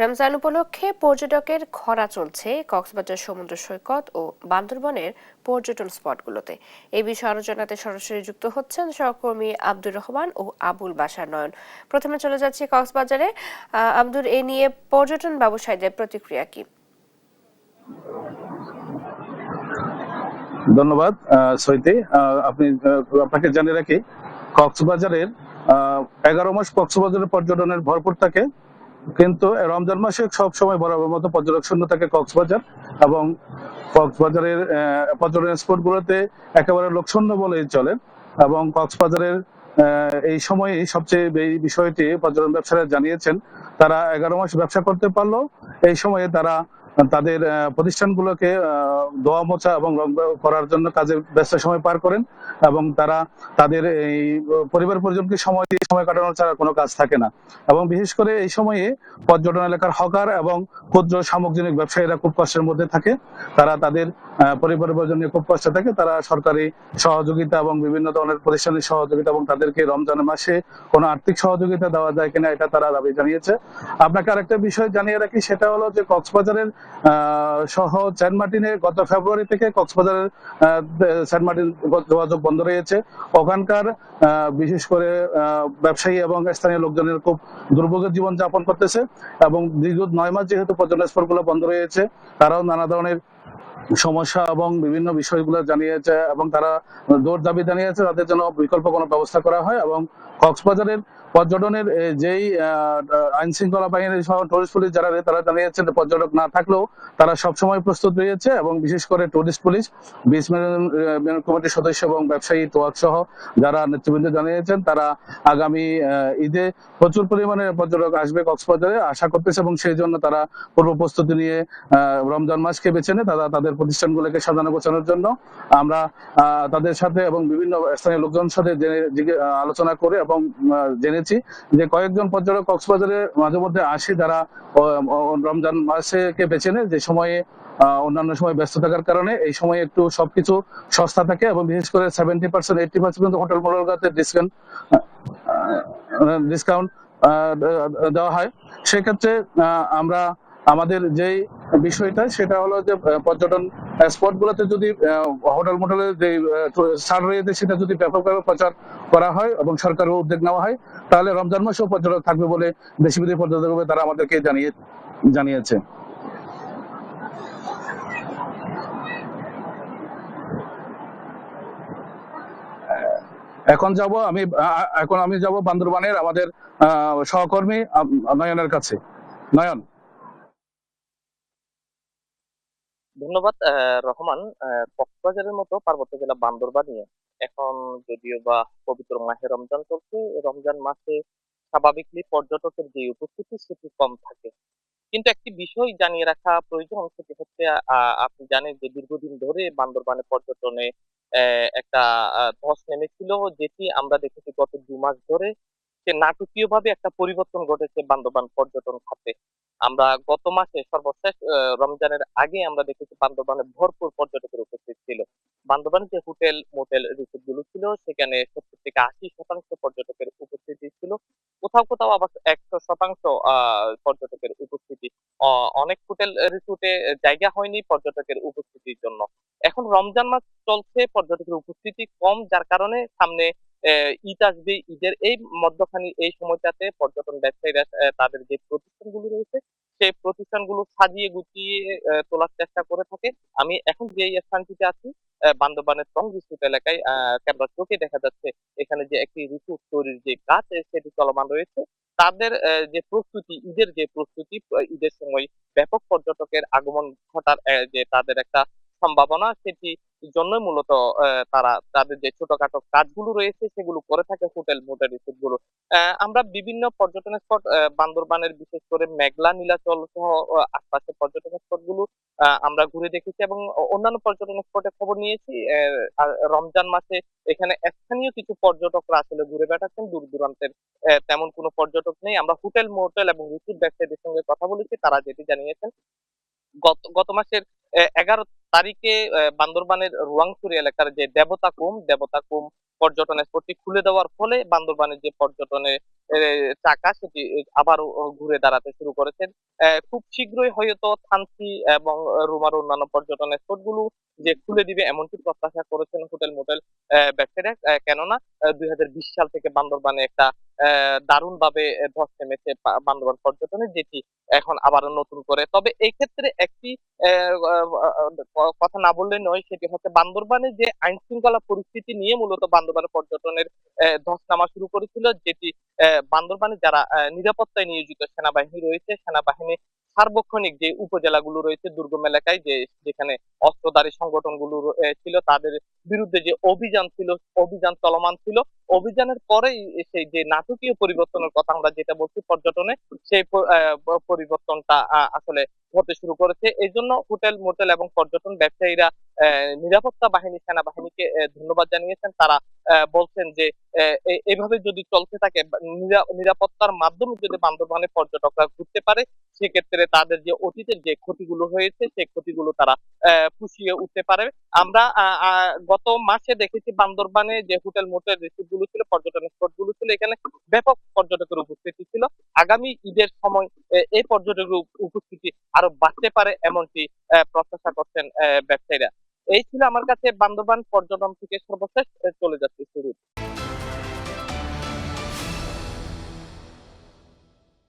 রমজান উপলক্ষে পর্যটকের খরা চলছে কক্সবাজার সমুদ্র সৈকত ও বান্দরবনের পর্যটন স্পটগুলোতে। এই বিষয়ে আলোচনাতে সরাসরি যুক্ত হচ্ছেন সহকর্মী আব্দুর রহমান ও আবুল বাশার নয়ন। প্রথমে চলে যাচ্ছি কক্সবাজারে। আব্দুর, এ নিয়ে পর্যটন ব্যবসায়ীদের প্রতিক্রিয়া কি? ধন্যবাদ সৈতি। আপনাকে জানিয়ে রাখি, কক্সবাজারের 11 মাস কক্সবাজারের পর্যটনের ভরপুর থাকে, কিন্তু রমজান মাসে সব সময় বরাবর মতো পর্যটক শূন্য থাকে কক্সবাজার। এবং কক্সবাজারের পর্যটন স্পট গুলোতে একেবারে লোকশূন্য বলেই চলে। এবং কক্সবাজারের এই সময়ে সবচেয়ে এই বিষয়টি পর্যটন ব্যবসায়ীরা জানিয়েছেন, তারা 11 মাস ব্যবসা করতে পারলেও এই সময়ে তারা তাদের প্রতিষ্ঠানগুলোকে ধোয়া মোছা এবং রং করার জন্য কাজে ব্যস্ত সময় পার করেন। এবং তারা তাদের এই পরিবার পরিজনকে সময় দিয়ে সময় কাটানো ছাড়া কোনো কাজ থাকে না। এবং বিশেষ করে এই সময়ে পর্যটন এলাকার হকার এবং ক্ষুদ্র সামগ্রিক ব্যবসায়ীরা খুব কষ্টের মধ্যে থাকে। তারা তাদের পরিবার পরিজন নিয়ে খুব কষ্টে থাকে। তারা সরকারি সহযোগিতা এবং বিভিন্ন ধরনের প্রতিষ্ঠানের সহযোগিতা এবং তাদেরকে রমজানের মাসে কোনো আর্থিক সহযোগিতা দেওয়া যায় কিনা, এটা তারা দাবি জানিয়েছে। আপনাকে আরেকটা বিষয় জানিয়ে রাখি, সেটা হলো যে কক্সবাজারের সহ সেন্ট মার্টিনে গত ফেব্রুয়ারি থেকে কক্সবাজারের সেন্ট মার্টিন যোগাযোগ বন্ধ রয়েছে। ওখানকার বিশেষ করে ব্যবসায়ী এবং স্থানীয় লোকজনের খুব দুর্ভোগের জীবন যাপন করতেছে। এবং দীর্ঘ 9 মাস যেহেতু পর্যটন স্পটগুলো বন্ধ রয়েছে, তারাও নানা ধরনের সমস্যা এবং বিভিন্ন বিষয়গুলো জানিয়েছে এবং তারা জোর দাবি জানিয়েছে তাদের জন্য বিকল্প কোনো ব্যবস্থা করা হয়। এবং কক্সবাজারের পর্যটনের যেই আইন শৃঙ্খলা বাহিনী সহ টুরিস্ট পুলিশ যারা তারা জানিয়েছেন পর্যটক না থাকলেও তারা সবসময় প্রস্তুত রয়েছে। এবং বিশেষ করে টুরিস্ট পুলিশ, বিচ ম্যানেজমেন্ট কমিটির সদস্য এবং ব্যবসায়ী তোয়াক সহ যারা নেতৃবৃন্দ জানিয়েছেন, তারা আগামী ঈদে প্রচুর পরিমাণে পর্যটক আসবে কক্সবাজারে আশা করতেছে। এবং সেই জন্য তারা পূর্ব প্রস্তুতি নিয়ে রমজান মাসকে বেছে নেয় তারা তাদের প্রতিষ্ঠানগুলোকে সাজানো গোছানোর জন্য। আমরা তাদের সাথে এবং বিভিন্ন স্থানীয় লোকজনের সাথে আলোচনা করে এবং জেনেছি যে কয়েকজন পর্যটক কক্সবাজারে মাঝে মধ্যে আসে, যারা রমজান মাসকে বেছে নেয়, যে সময়ে অন্যান্য সময় ব্যস্ত থাকার কারণে এই সময় একটু সবকিছু সস্তা থাকে। এবং বিশেষ করে 70%, 80% পর্যন্ত হোটেল মোটেলগুলোতে ডিসকাউন্ট দেওয়া হয়। সেক্ষেত্রে আমরা আমাদের যেই বিষয়টা সেটা হলো যে পর্যটন স্পট গুলোতে যদি হোটেল মোটেলের যে ছাড় রয়েছে সেটা যদি ব্যাপকভাবে প্রচার করা হয় এবং সরকারের উদ্যোগ নেওয়া হয়, তাহলে রমজান মাসেও পর্যটক থাকবে বলে দেশি বিদেশি পর্যটক তারা আমাদেরকে জানিয়েছে। এখন আমি যাব বান্দরবানের আমাদের সহকর্মী নয়নের কাছে। নয়ন। ধন্যবাদ রহমান। কক্সবাজারের মতো পার্বত্য জেলা বান্দরবানে এখন যদিও বা পবিত্র মাহে রমজান চলছে, রমজান মাসে স্বাভাবিকলি পর্যটকের যে উপস্থিতি সেটি কম থাকে। কিন্তু একটি বিষয় জানিয়ে রাখা প্রয়োজন, সেটি হচ্ছে আপনি জানেন যে দীর্ঘদিন ধরে বান্দরবানে পর্যটনে একটা ধস নেমেছিল, যেটি আমরা দেখেছি গত 2 মাস ধরে যে নাটকীয় ভাবে একটা পরিবর্তন ঘটেছে বান্দরবান পর্যটন খাতে। আমরা গত মাসে সর্বশেষ রমজানের আগে আমরা দেখেছি বান্দরবানে ভরপুর পর্যটকের উপস্থিত ছিল। বান্দরবানে যে হোটেল মোটেল রিসোর্ট গুলো ছিল সেখানে 70 থেকে 80% পর্যটকের উপস্থিতি ছিল। কোথাও কোথাও আবার 100% পর্যটকের উপস্থিতি। অনেক হোটেল রিসোর্টে জায়গা হয়নি পর্যটকের উপস্থিতির জন্য। এখন রমজান মাস চলছে, পর্যটকের উপস্থিতি কম, যার কারণে সামনে ঈদ আসবে। ঈদের এই মধ্যখানে এই সময়টাতে পর্যটন ব্যবসায়ীরা তাদের যে প্রতিষ্ঠানগুলো রয়েছে সেই প্রতিষ্ঠানগুলো সাজিয়ে গুছিয়ে তোলার চেষ্টা করে থাকে। আমি এখন যে স্থানটিতে আছি, বান্দরবানের টং রিসোর্ট এলাকায়, ক্যামেরার চোখে দেখা যাচ্ছে এখানে যে একটি রিসোর্ট তৈরির যে কাজ সেটি চলমান রয়েছে। তাদের যে প্রস্তুতি, ঈদের যে প্রস্তুতি, ঈদের সময় ব্যাপক পর্যটকের আগমন ঘটার যে তাদের একটা সম্ভাবনা, সেটি জন্যই মূলত তারা তাদের যে ছোটখাটো কাজগুলো রয়েছে সেগুলো করে থাকে হোটেল মোটেল রিসোর্ট গুলো। আমরা বিভিন্ন পর্যটন স্পট বান্দরবানের বিশেষ করে মেঘলা নীলাচল সহ আশপাশের পর্যটন স্পট গুলো আমরা ঘুরে দেখেছি এবং অন্যান্য পর্যটন স্পটে খবর নিয়েছি। আর রমজান মাসে এখানে স্থানীয় কিছু পর্যটকরা আসলে ঘুরে বেড়াচ্ছেন, দূর দূরান্তের তেমন কোনো পর্যটক নেই। আমরা হোটেল মোটেল এবং রিসোর্ট ব্যবসায়ীদের সঙ্গে কথা বলেছি, তারা যেটি জানিয়েছেন গত গত মাসের 11 তারিখে বান্দরবানের রুয়াংছড়ি এলাকার যে দেবতাকুম পর্যটন স্পটটি খুলে দেওয়ার ফলে বান্দরবানের যে পর্যটনের চাকা সেটি আবারও ঘুরে দাঁড়াতে শুরু করেছেন। খুব শীঘ্রই হয়তো থানচি এবং রুমার অন্যান্য পর্যটন স্পট গুলো যে খুলে দিবে এমনটি প্রত্যাশা করেছেন হোটেল মোটেল ব্যবসায়ীরা। কেননা 2020 সাল থেকে বান্দরবানে একটা দারুণ ভাবে ধস নেমেছে বান্দরবান পর্যটনের, যেটি এখন আবারও নতুন করে। তবে এই ক্ষেত্রে একটি কথা না বললে নয়, সেটি হচ্ছে বান্দরবানে যে আইন শৃঙ্খলা পরিস্থিতি নিয়ে মূলত বান্দরবানের পর্যটনের ধস নামা শুরু করেছিল, যেটি বান্দরবানে যারা নিরাপত্তায় নিয়োজিত সেনাবাহিনী রয়েছে, সেনাবাহিনী সার্বক্ষণিক যে উপজেলাগুলো রয়েছে দুর্গম এলাকায়, যেখানে অস্ত্রধারী সংগঠনগুলো ছিল, তাদের বিরুদ্ধে যে অভিযান ছিল, অভিযান চলমান ছিল। অভিযানের পরেই সেই যে নাটকীয় পরিবর্তনের কথা আমরা যেটা বলছি পর্যটনে, সেই পরিবর্তনটা আসলে হতে শুরু করেছে। এই জন্য হোটেল মোটেল এবং পর্যটন ব্যবসায়ীরা নিরাপত্তা বাহিনী সেনাবাহিনীকে ধন্যবাদ জানিয়েছেন। তারা বলছেন যে এভাবে যদি চলতে থাকে, নিরাপত্তার মাধ্যমে যদি বান্দরবানে পর্যটকরা ঘুরতে পারে, সেক্ষেত্রে তাদের যে অতীতের যে ক্ষতিগুলো হয়েছে সেই ক্ষতিগুলো তারা পুষিয়ে উঠতে পারে। আমরা গত মাসে দেখেছি বান্দরবানে যে হোটেল মোটেল রিসোর্ট গুলো ছিল, পর্যটন স্পট গুলো ছিল, এখানে ব্যাপক পর্যটকের উপস্থিতি ছিল। আগামী ঈদের সময় এই পর্যটকের উপস্থিতি আরো বাড়তে পারে এমনটি প্রত্যাশা করছেন ব্যবসায়ীরা। এই ছিল আমার কাছে বান্দরবান পর্যটন থেকে সর্বশেষ। চলে যাচ্ছে শুরু।